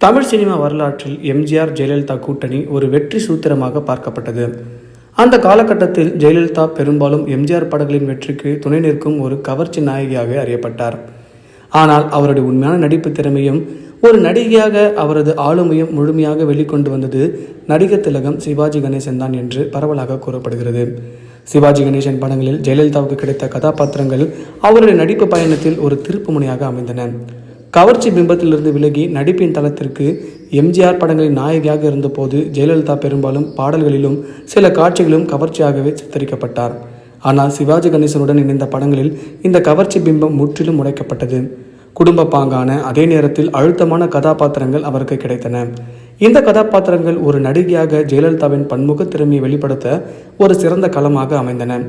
Tamil cinema வரலாற்றில் எம்ஜிஆர் ஜெயலலிதா கூட்டணி ஒரு வெற்றி சூத்திரமாக பார்க்கப்பட்டது. அந்த காலகட்டத்தில் ஜெயலலிதா பெரும்பாலும் எம்ஜிஆர் படங்களின் வெற்றிக்கு துணை நிற்கும் ஒரு கவர்ச்சி நாயகியாக அறியப்பட்டார். ஆனால் அவருடைய உண்மையான நடிப்பு திறமையும் ஒரு நடிகையாக அவரது ஆளுமையும் முழுமையாக வெளிக்கொண்டு வந்தது நடிகர் திலகம் சிவாஜி கணேசன் தான் என்று பரவலாக கூறப்படுகிறது. சிவாஜி கணேசன் படங்களில் ஜெயலலிதாவுக்கு கிடைத்த கதாபாத்திரங்கள் அவருடைய நடிப்பு பயணத்தில் ஒரு திருப்பு முனையாக அமைந்தன. கவர்ச்சி பிம்பத்திலிருந்து விலகி நடிப்பின் தளத்திற்கு எம்ஜிஆர் படங்களின் நாயகியாக இருந்தபோது ஜெயலலிதா பெரும்பாலும் பாடல்களிலும் சில காட்சிகளும் கவர்ச்சியாகவே சித்தரிக்கப்பட்டார். ஆனால் சிவாஜி கணேசனுடன் இணைந்த படங்களில் இந்த கவர்ச்சி பிம்பம் முற்றிலும் உடைக்கப்பட்டது. குடும்ப பாங்கான அதே நேரத்தில் அழுத்தமான கதாபாத்திரங்கள் அவருக்கு கிடைத்தன. இந்த கதாபாத்திரங்கள் ஒரு நடிகையாக ஜெயலலிதாவின் பன்முக திறமையை வெளிப்படுத்த ஒரு சிறந்த களமாக அமைந்தன.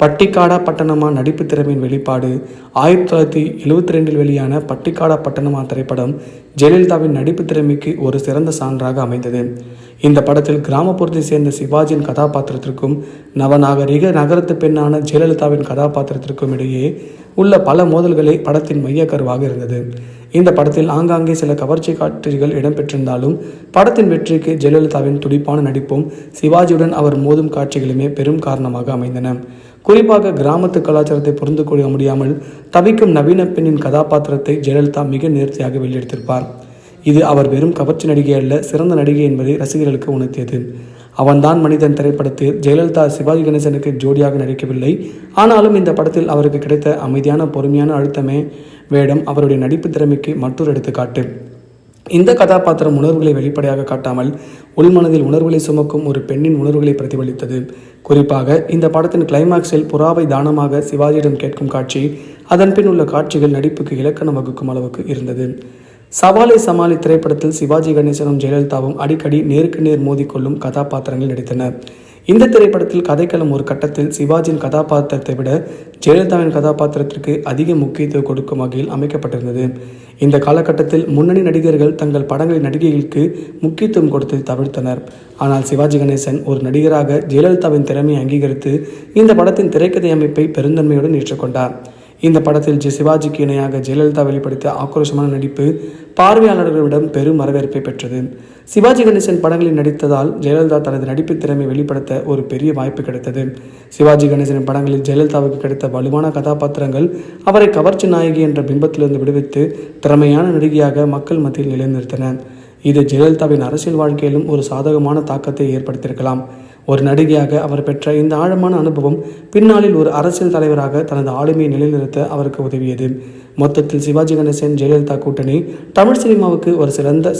பட்டிக்காடா பட்டணமா நடிப்பு திறமையின் வெளிப்பாடு. 1972 வெளியான பட்டிக்காடா பட்டணமா திரைப்படம் ஜெயலலிதாவின் நடிப்பு திறமைக்கு ஒரு சிறந்த சான்றாக அமைந்தது. இந்த படத்தில் கிராமப்புறத்தை சேர்ந்த சிவாஜியின் கதாபாத்திரத்திற்கும் நவநாகரிக நகரத்து பெண்ணான ஜெயலலிதாவின் கதாபாத்திரத்திற்கும் இடையே உள்ள பல மோதல்களே படத்தின் மையக்கருவாக இருந்தது. இந்த படத்தில் ஆங்காங்கே சில கவர்ச்சி காட்சிகள் இடம்பெற்றிருந்தாலும் படத்தின் வெற்றிக்கு ஜெயலலிதாவின் துடிப்பான நடிப்பும் சிவாஜியுடன் அவர் மோதும் காட்சிகளுமே பெரும் காரணமாக அமைந்தன. குறிப்பாக கிராமத்து கலாச்சாரத்தை புரிந்து கொள்ள முடியாமல் தவிக்கும் நவீன பெண்ணின் கதாபாத்திரத்தை ஜெயலலிதா மிக நேர்த்தியாக வெளியெடுத்திருப்பார். இது அவர் வெறும் கவர்ச்சி நடிகை அல்ல, சிறந்த நடிகை என்பதை ரசிகர்களுக்கு உணர்த்தியது. அவன்தான் மனிதன் திரைப்படத்தில் ஜெயலலிதா சிவாஜி கணேசனுக்கு ஜோடியாக நடிக்கவில்லை. ஆனாலும் இந்த படத்தில் அவருக்கு கிடைத்த அமைதியான பொறுமையான அழுத்தமே வேடம் அவருடைய நடிப்பு திறமைக்கு மற்றொரு எடுத்துக்காட்டு. இந்த கதாபாத்திரம் உணர்வுகளை வெளிப்படையாக காட்டாமல் உள்மனதில் உணர்வுகளை சுமக்கும் ஒரு பெண்ணின் உணர்வுகளை பிரதிபலித்தது. குறிப்பாக இந்த படத்தின் கிளைமாக்ஸில் புறாவை தானமாக சிவாஜியிடம் கேட்கும் காட்சி, அதன் பின் உள்ள காட்சிகள் நடிப்புக்கு இலக்கணம் வகுக்கும் அளவுக்கு இருந்தது. சவாலை சமாளி திரைப்படத்தில் சிவாஜி கணேசனும் ஜெயலலிதாவும் அடிக்கடி நேருக்கு நேர் மோதிக்கொள்ளும் கதாபாத்திரங்கள் நடித்தனர். இந்த திரைப்படத்தில் கதைக்களம் ஒரு கட்டத்தில் சிவாஜியின் கதாபாத்திரத்தை விட ஜெயலலிதாவின் கதாபாத்திரத்திற்கு அதிக முக்கியத்துவம் கொடுக்கும் வகையில் அமைக்கப்பட்டிருந்தது. இந்த காலகட்டத்தில் முன்னணி நடிகர்கள் தங்கள் படங்களின் நடிகைகளுக்கு முக்கியத்துவம் கொடுத்து தவிர்த்தனர். ஆனால் சிவாஜி கணேசன் ஒரு நடிகராக ஜெயலலிதாவின் திறமையை அங்கீகரித்து இந்த படத்தின் திரைக்கதை அமைப்பை பெருந்தன்மையுடன் ஏற்றுக்கொண்டார். இந்த படத்தில் சிவாஜிக்கு இணையாக ஜெயலலிதா வெளிப்படுத்திய ஆக்ரோஷமான நடிப்பு பார்வையாளர்களிடம் பெரும் வரவேற்பை பெற்றது. சிவாஜி கணேசன் படங்களில் நடித்ததால் ஜெயலலிதா தனது நடிப்பு திறமை வெளிப்படுத்த ஒரு பெரிய வாய்ப்பு கிடைத்தது. சிவாஜி கணேசன் படங்களில் ஜெயலலிதாவுக்கு கிடைத்த வலுவான கதாபாத்திரங்கள் அவரை கவர்ச்சி நாயகி என்ற பிம்பத்திலிருந்து விடுவித்து திறமையான நடிகையாக மக்கள் மத்தியில் நிலைநிறுத்தின. இது ஜெயலலிதாவின் அரசியல் வாழ்க்கையிலும் ஒரு சாதகமான தாக்கத்தை ஏற்படுத்தியிருக்கலாம். ஒரு நடிகையாக அவர் பெற்ற இந்த ஆழமான அனுபவம் பின்னாளில் ஒரு அரசியல் தலைவராக தனது ஆளுமையை நிலைநிறுத்த அவருக்கு உதவியது. மொத்தத்தில் சிவாஜி கணேசன் ஜெயலலிதா கூட்டணி தமிழ் சினிமாவுக்கு ஒரு சிறந்த